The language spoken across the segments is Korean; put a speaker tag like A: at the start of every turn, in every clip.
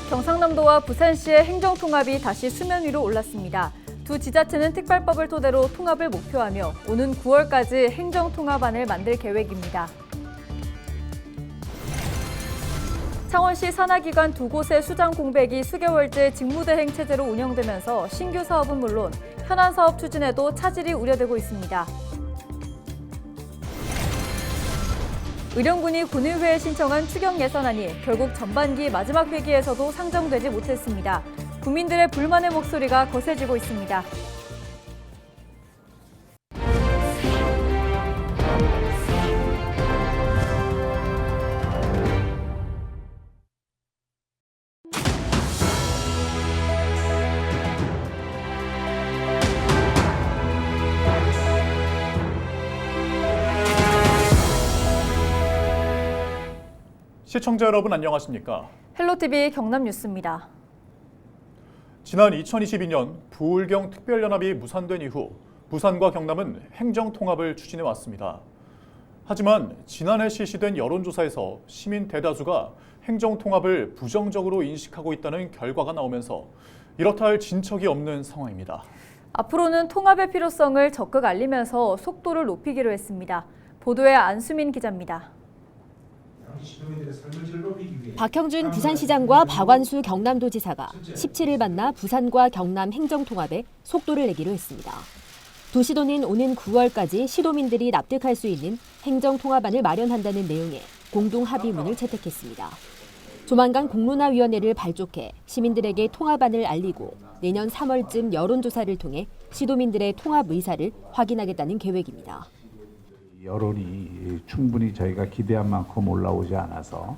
A: 경상남도와 부산시의 행정통합이 다시 수면 위로 올랐습니다. 두 지자체는 특별법을 토대로 통합을 목표하며 오는 9월까지 행정통합안을 만들 계획입니다. 창원시 산하기관 두 곳의 수장 공백이 수개월째 직무대행 체제로 운영되면서 신규 사업은 물론 현안 사업 추진에도 차질이 우려되고 있습니다. 의령군이 군의회에 신청한 추경 예산안이 결국 전반기 마지막 회기에서도 상정되지 못했습니다. 국민들의 불만의 목소리가 거세지고 있습니다.
B: 시청자 여러분 안녕하십니까?
A: 헬로티비 경남뉴스입니다.
B: 지난 2022년 부울경 특별연합이 무산된 이후 부산과 경남은 행정통합을 추진해 왔습니다. 하지만 지난해 실시된 여론조사에서 시민 대다수가 행정통합을 부정적으로 인식하고 있다는 결과가 나오면서 이렇다 할 진척이 없는 상황입니다.
A: 앞으로는 통합의 필요성을 적극 알리면서 속도를 높이기로 했습니다. 보도에 안수민 기자입니다.
C: 박형준 부산시장과 박완수 경남도지사가 17일 만나 부산과 경남 행정통합에 속도를 내기로 했습니다. 도시도는 오는 9월까지 시도민들이 납득할 수 있는 행정통합안을 마련한다는 내용의 공동합의문을 채택했습니다. 조만간 공론화위원회를 발족해 시민들에게 통합안을 알리고 내년 3월쯤 여론조사를 통해 시도민들의 통합 의사를 확인하겠다는 계획입니다.
D: 여론이 충분히 저희가 기대한 만큼 올라오지 않아서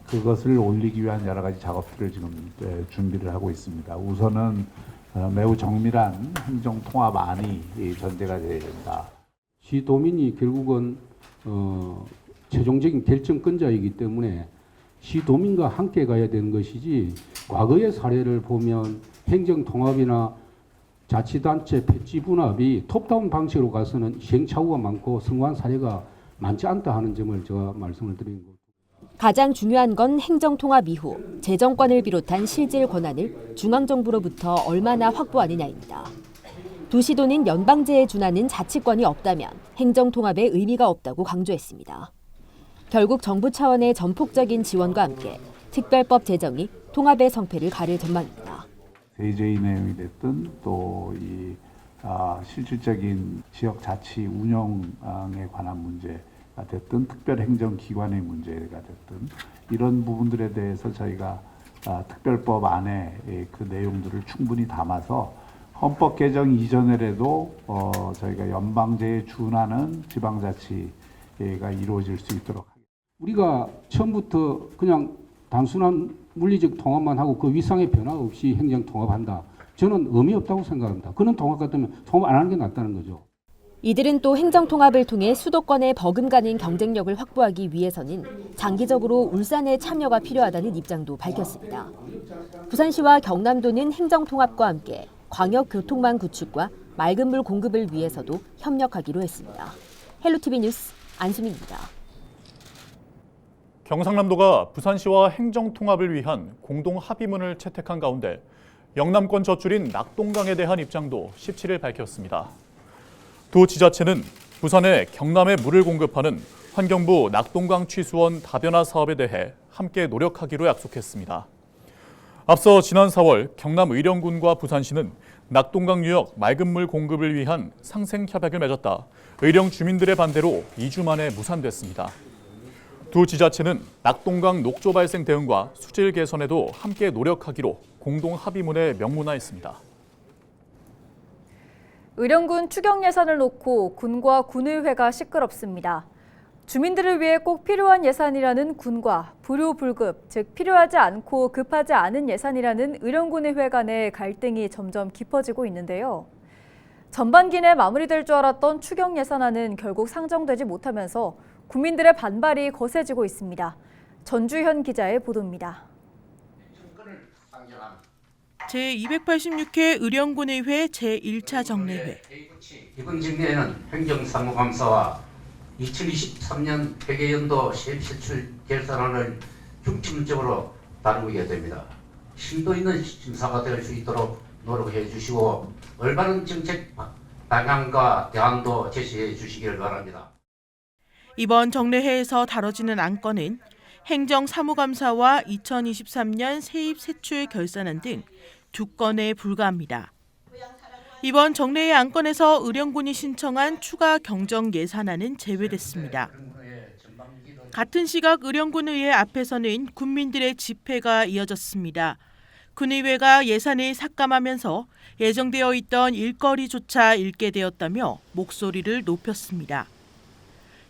D: 그것을 올리기 위한 여러 가지 작업들을 지금 준비를 하고 있습니다. 우선은 매우 정밀한 행정통합안이 전제가 되어야 된다.
E: 시도민이 결국은 최종적인 결정권자이기 때문에 시도민과 함께 가야 되는 것이지, 과거의 사례를 보면 행정통합이나 자치단체 패치분합이 톱다운 방식으로 가서는 시행착오가 많고 성공한 사례가 많지 않다 하는 점을 제가 말씀을 드린 겁니다.
C: 가장 중요한 건 행정통합 이후 재정권을 비롯한 실질 권한을 중앙정부로부터 얼마나 확보하느냐입니다. 도시도는 연방제에 준하는 자치권이 없다면 행정통합에 의미가 없다고 강조했습니다. 결국 정부 차원의 전폭적인 지원과 함께 특별법 제정이 통합의 성패를 가를 전망입니다.
D: 세제의 내용이 됐든 또 이 실질적인 지역 자치 운영에 관한 문제가 됐든 특별행정기관의 문제가 됐든 이런 부분들에 대해서 저희가 특별법 안에 그 내용들을 충분히 담아서 헌법 개정 이전에라도 저희가 연방제에 준하는 지방자치가 이루어질 수 있도록 하겠습니다.
E: 우리가 처음부터 그냥 단순한 물리적 통합만 하고 그 위상의 변화 없이 행정통합한다, 저는 의미 없다고 생각합니다. 그런 통합 같으면 통합 안 하는 게 낫다는 거죠.
C: 이들은 또 행정통합을 통해 수도권의 버금가는 경쟁력을 확보하기 위해서는 장기적으로 울산의 참여가 필요하다는 입장도 밝혔습니다. 부산시와 경남도는 행정통합과 함께 광역교통망 구축과 맑은 물 공급을 위해서도 협력하기로 했습니다. 헬로티비 뉴스 안수민입니다.
B: 경상남도가 부산시와 행정통합을 위한 공동합의문을 채택한 가운데 영남권 젖줄인 낙동강에 대한 입장도 17일 밝혔습니다. 두 지자체는 부산에 경남에 물을 공급하는 환경부 낙동강 취수원 다변화 사업에 대해 함께 노력하기로 약속했습니다. 앞서 지난 4월 경남 의령군과 부산시는 낙동강 유역 맑은 물 공급을 위한 상생협약을 맺었다 의령 주민들의 반대로 2주 만에 무산됐습니다. 두 지자체는 낙동강 녹조 발생 대응과 수질 개선에도 함께 노력하기로 공동 합의문에 명문화했습니다.
A: 의령군 추경 예산을 놓고 군과 군의회가 시끄럽습니다. 주민들을 위해 꼭 필요한 예산이라는 군과 불효불급, 즉 필요하지 않고 급하지 않은 예산이라는 의령군의회 간의 갈등이 점점 깊어지고 있는데요. 전반기 내 마무리될 줄 알았던 추경 예산안은 결국 상정되지 못하면서 국민들의 반발이 거세지고 있습니다. 전주현 기자의 보도입니다.
F: 제286회 의령군의회 제1차 정례회.
G: 이번 정례에는 행정사무감사와
E: 2023년 회계연도 세입세출 결산안을 중점적으로 다루게 됩니다. 심도 있는 심사가 될 수 있도록 노력해 주시고 올바른 정책 방향과 대안도 제시해 주시길 바랍니다.
F: 이번 정례회에서 다뤄지는 안건은 행정사무감사와 2023년 세입세출 결산안 등 2건에 불과합니다. 이번 정례회 안건에서 의령군이 신청한 추가 경정 예산안은 제외됐습니다. 같은 시각 의령군의회 앞에서는 군민들의 집회가 이어졌습니다. 군의회가 예산을 삭감하면서 예정되어 있던 일거리조차 잃게 되었다며 목소리를 높였습니다.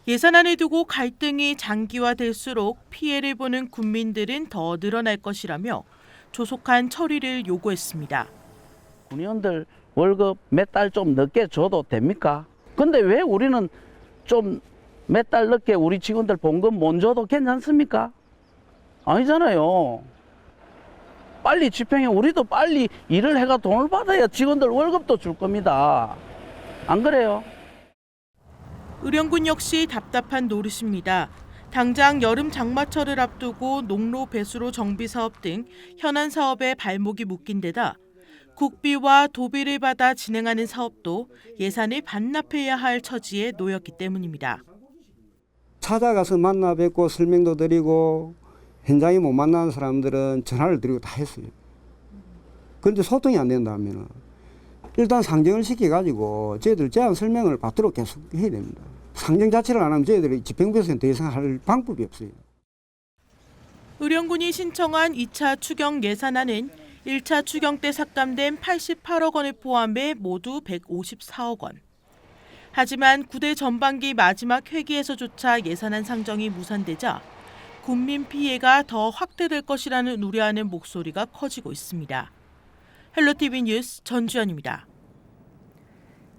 F: 예산안을 두고 갈등이 장기화될수록 피해를 보는 군민들은 더 늘어날 것이라며 조속한 처리를 요구했습니다.
G: 군의원들 월급 몇 달 좀 늦게 줘도 됩니까? 근데 왜 우리는 좀 몇 달 늦게 우리 직원들 봉급 못 줘도 괜찮습니까? 아니잖아요. 빨리 집행해. 우리도 빨리 일을 해가 돈을 받아야 직원들 월급도 줄 겁니다. 안 그래요?
F: 의령군 역시 답답한 노릇입니다. 당장 여름 장마철을 앞두고 농로 배수로 정비 사업 등 현안 사업에 발목이 묶인 데다 국비와 도비를 받아 진행하는 사업도 예산을 반납해야 할 처지에 놓였기 때문입니다.
H: 찾아가서 만나 뵙고 설명도 드리고 현장에 못 만나는 사람들은 전화를 드리고 다 했어요. 그런데 소통이 안 된다면 일단 상정을 시켜가지고 저희들 제안 설명을 받도록 계속 해야 됩니다. 상정 자체를 안 하면 저희들이 집행부에서는 더 이상 할 방법이 없어요.
F: 의령군이 신청한 2차 추경 예산안은 1차 추경 때 삭감된 88억 원을 포함해 모두 154억 원. 하지만 9대 전반기 마지막 회기에서조차 예산안 상정이 무산되자 군민 피해가 더 확대될 것이라는 우려하는 목소리가 커지고 있습니다. 헬로티비 뉴스 전주연입니다.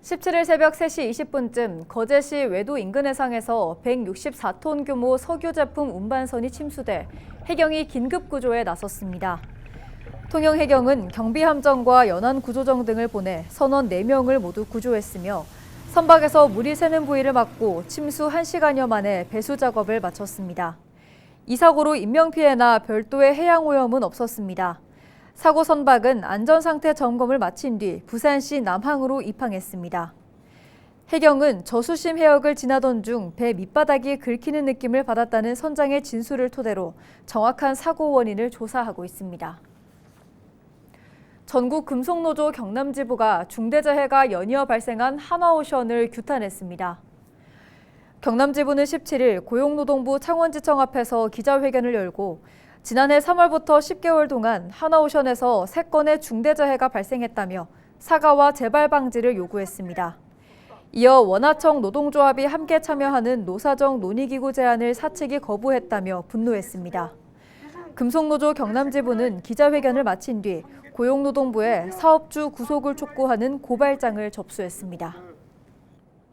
A: 17일 새벽 3시 20분쯤 거제시 외도 인근 해상에서 164톤 규모 석유 제품 운반선이 침수돼 해경이 긴급 구조에 나섰습니다. 통영해경은 경비함정과 연안구조정 등을 보내 선원 4명을 모두 구조했으며 선박에서 물이 새는 부위를 막고 침수 1시간여 만에 배수 작업을 마쳤습니다. 이 사고로 인명피해나 별도의 해양오염은 없었습니다. 사고 선박은 안전상태 점검을 마친 뒤 부산시 남항으로 입항했습니다. 해경은 저수심 해역을 지나던 중 배 밑바닥이 긁히는 느낌을 받았다는 선장의 진술을 토대로 정확한 사고 원인을 조사하고 있습니다. 전국금속노조 경남지부가 중대재해가 연이어 발생한 한화오션을 규탄했습니다. 경남지부는 17일 고용노동부 창원지청 앞에서 기자회견을 열고 지난해 3월부터 10개월 동안 한화오션에서 3건의 중대재해가 발생했다며 사과와 재발 방지를 요구했습니다. 이어 원하청 노동조합이 함께 참여하는 노사정 논의기구 제안을 사측이 거부했다며 분노했습니다. 금속노조 경남지부는 기자회견을 마친 뒤 고용노동부에 사업주 구속을 촉구하는 고발장을 접수했습니다.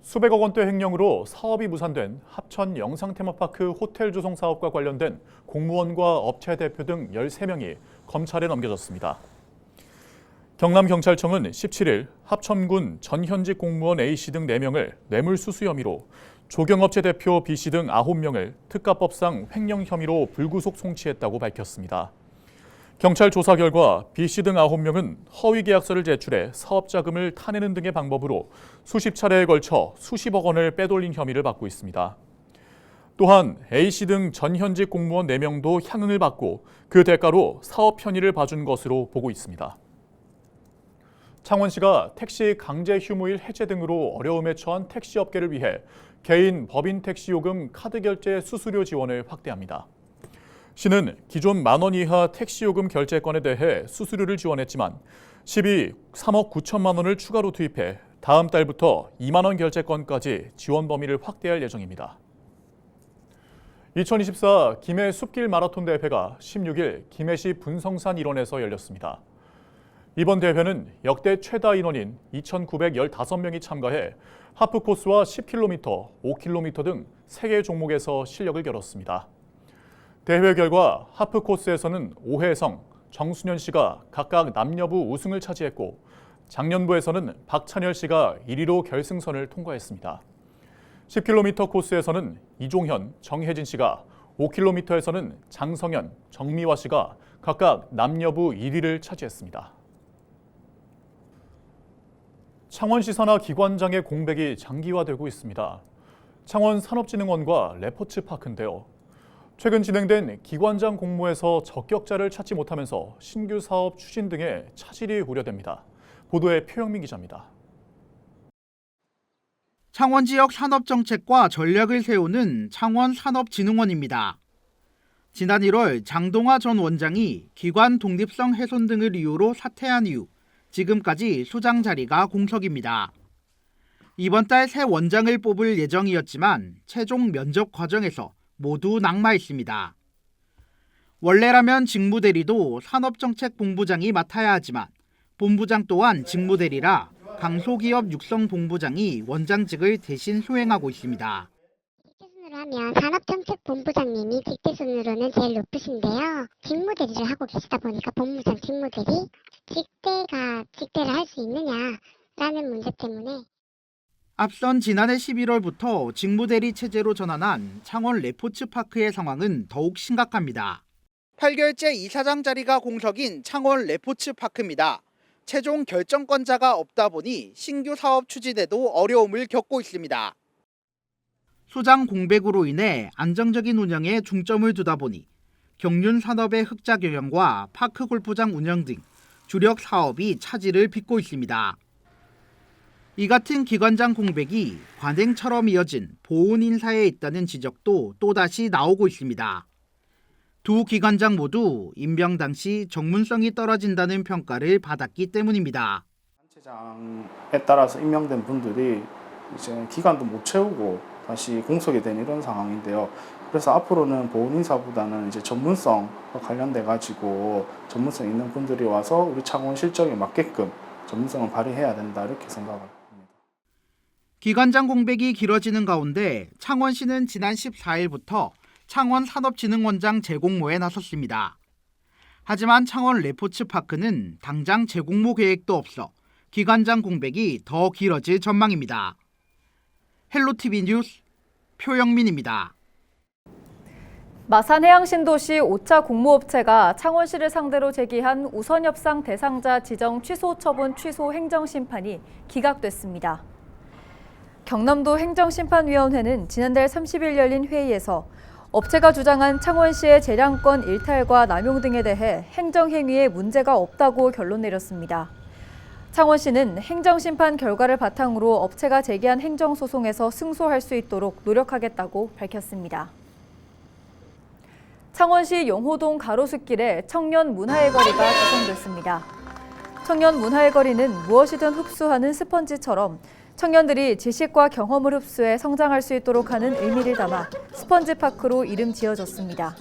B: 수백억 원대 횡령으로 사업이 무산된 합천 영상테마파크 호텔 조성 사업과 관련된 공무원과 업체 대표 등 13명이 검찰에 넘겨졌습니다. 경남경찰청은 17일 합천군 전현직 공무원 A씨 등 4명을 뇌물수수 혐의로 조경업체 대표 B씨 등 9명을 특가법상 횡령 혐의로 불구속 송치했다고 밝혔습니다. 경찰 조사 결과 B씨 등 9명은 허위 계약서를 제출해 사업자금을 타내는 등의 방법으로 수십 차례에 걸쳐 수십억 원을 빼돌린 혐의를 받고 있습니다. 또한 A씨 등 전현직 공무원 4명도 향응을 받고 그 대가로 사업 편의를 봐준 것으로 보고 있습니다. 창원시가 택시 강제 휴무일 해제 등으로 어려움에 처한 택시업계를 위해 개인 법인 택시 요금 카드 결제 수수료 지원을 확대합니다. 시는 기존 만원 이하 택시 요금 결제권에 대해 수수료를 지원했지만 3억 9천만 원을 추가로 투입해 다음 달부터 2만 원 결제권까지 지원 범위를 확대할 예정입니다. 2024 김해 숲길 마라톤 대회가 16일 김해시 분성산 일원에서 열렸습니다. 이번 대회는 역대 최다 인원인 2,915명이 참가해 하프코스와 10km, 5km 등 3개 종목에서 실력을 겨뤘습니다. 대회 결과 하프코스에서는 오혜성, 정순현 씨가 각각 남녀부 우승을 차지했고 장년부에서는 박찬열 씨가 1위로 결승선을 통과했습니다. 10km 코스에서는 이종현, 정혜진 씨가, 5km에서는 장성현, 정미화 씨가 각각 남녀부 1위를 차지했습니다. 창원시 산하 기관장의 공백이 장기화되고 있습니다. 창원산업진흥원과 레포츠파크인데요. 최근 진행된 기관장 공모에서 적격자를 찾지 못하면서 신규 사업 추진 등의 차질이 우려됩니다. 보도에 표영민 기자입니다.
I: 창원 지역 산업정책과 전략을 세우는 창원산업진흥원입니다. 지난 1월 장동화 전 원장이 기관 독립성 훼손 등을 이유로 사퇴한 이후 지금까지 수장 자리가 공석입니다. 이번 달 새 원장을 뽑을 예정이었지만 최종 면접 과정에서 모두 낙마했습니다. 원래라면 직무대리도 산업정책본부장이 맡아야 하지만 본부장 또한 직무대리라 강소기업 육성본부장이 원장직을 대신 수행하고 있습니다.
J: 직대순으로 하면 산업정책본부장님이 직대순으로는 제일 높으신데요. 직무대리를 하고 계시다 보니까 본부장 직무대리, 직대가 직대를 할 수 있느냐라는 문제 때문에
I: 앞선 지난해 11월부터 직무대리 체제로 전환한 창원 레포츠파크의 상황은 더욱 심각합니다. 8개월째 이사장 자리가 공석인 창원 레포츠파크입니다. 최종 결정권자가 없다 보니 신규 사업 추진에도 어려움을 겪고 있습니다. 수장 공백으로 인해 안정적인 운영에 중점을 두다 보니 경륜 산업의 흑자 경영과 파크 골프장 운영 등 주력 사업이 차질을 빚고 있습니다. 이 같은 기관장 공백이 관행처럼 이어진 보훈 인사에 있다는 지적도 또다시 나오고 있습니다. 두 기관장 모두 임명 당시 전문성이 떨어진다는 평가를 받았기 때문입니다.
K: 단체장에 따라서 임명된 분들이 이제 기간도 못 채우고 다시 공석이 된 이런 상황인데요. 그래서 앞으로는 보훈 인사보다는 이제 전문성과 관련돼 가지고 전문성 있는 분들이 와서 우리 창원 실적에 맞게끔 전문성을 발휘해야 된다 이렇게 생각을 합니다.
I: 기관장 공백이 길어지는 가운데 창원시는 지난 14일부터 창원산업진흥원장 재공모에 나섰습니다. 하지만 창원 레포츠파크는 당장 재공모 계획도 없어 기관장 공백이 더 길어질 전망입니다. 헬로티비 뉴스 표영민입니다.
A: 마산해양신도시 5차 공모업체가 창원시를 상대로 제기한 우선협상 대상자 지정 취소 처분 취소 행정심판이 기각됐습니다. 경남도 행정심판위원회는 지난달 30일 열린 회의에서 업체가 주장한 창원시의 재량권 일탈과 남용 등에 대해 행정행위에 문제가 없다고 결론 내렸습니다. 창원시는 행정심판 결과를 바탕으로 업체가 제기한 행정소송에서 승소할 수 있도록 노력하겠다고 밝혔습니다. 창원시 용호동 가로수길에 청년 문화의 거리가 조성됐습니다. 청년 문화의 거리는 무엇이든 흡수하는 스펀지처럼 청년들이 지식과 경험을 흡수해 성장할 수 있도록 하는 의미를 담아 스펀지파크로 이름 지어졌습니다.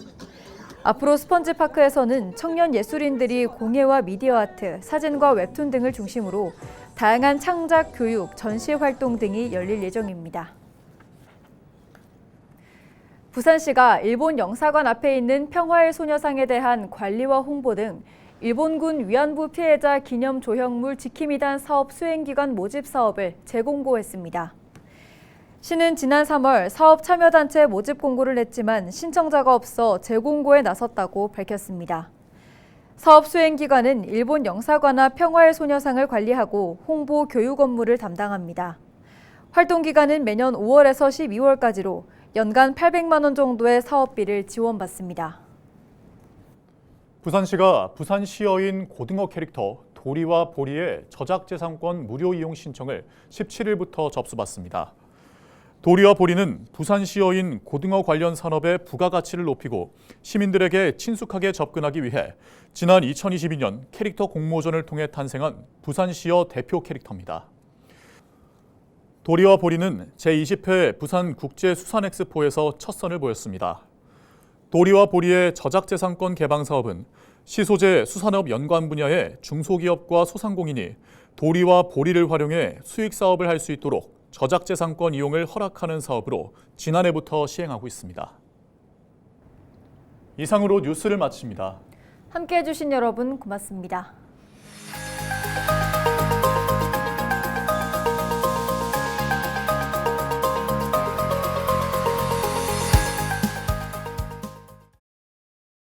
A: 앞으로 스펀지파크에서는 청년 예술인들이 공예와 미디어 아트, 사진과 웹툰 등을 중심으로 다양한 창작 교육, 전시 활동 등이 열릴 예정입니다. 부산시가 일본 영사관 앞에 있는 평화의 소녀상에 대한 관리와 홍보 등 일본군 위안부 피해자 기념 조형물 지킴이단 사업 수행기관 모집 사업을 재공고했습니다. 시는 지난 3월 사업 참여단체 모집 공고를 냈지만 신청자가 없어 재공고에 나섰다고 밝혔습니다. 사업 수행기관은 일본 영사관과 평화의 소녀상을 관리하고 홍보 교육 업무를 담당합니다. 활동기간은 매년 5월에서 12월까지로 연간 800만 원 정도의 사업비를 지원받습니다.
B: 부산시가 부산시어인 고등어 캐릭터 도리와 보리의 저작재산권 무료 이용 신청을 17일부터 접수받습니다. 도리와 보리는 부산시어인 고등어 관련 산업의 부가가치를 높이고 시민들에게 친숙하게 접근하기 위해 지난 2022년 캐릭터 공모전을 통해 탄생한 부산시어 대표 캐릭터입니다. 도리와 보리는 제20회 부산국제수산엑스포에서 첫 선을 보였습니다. 도리와 보리의 저작재산권 개방 사업은 시소재 수산업 연관 분야의 중소기업과 소상공인이 도리와 보리를 활용해 수익 사업을 할 수 있도록 저작재산권 이용을 허락하는 사업으로 지난해부터 시행하고 있습니다. 이상으로 뉴스를 마칩니다.
A: 함께해 주신 여러분 고맙습니다.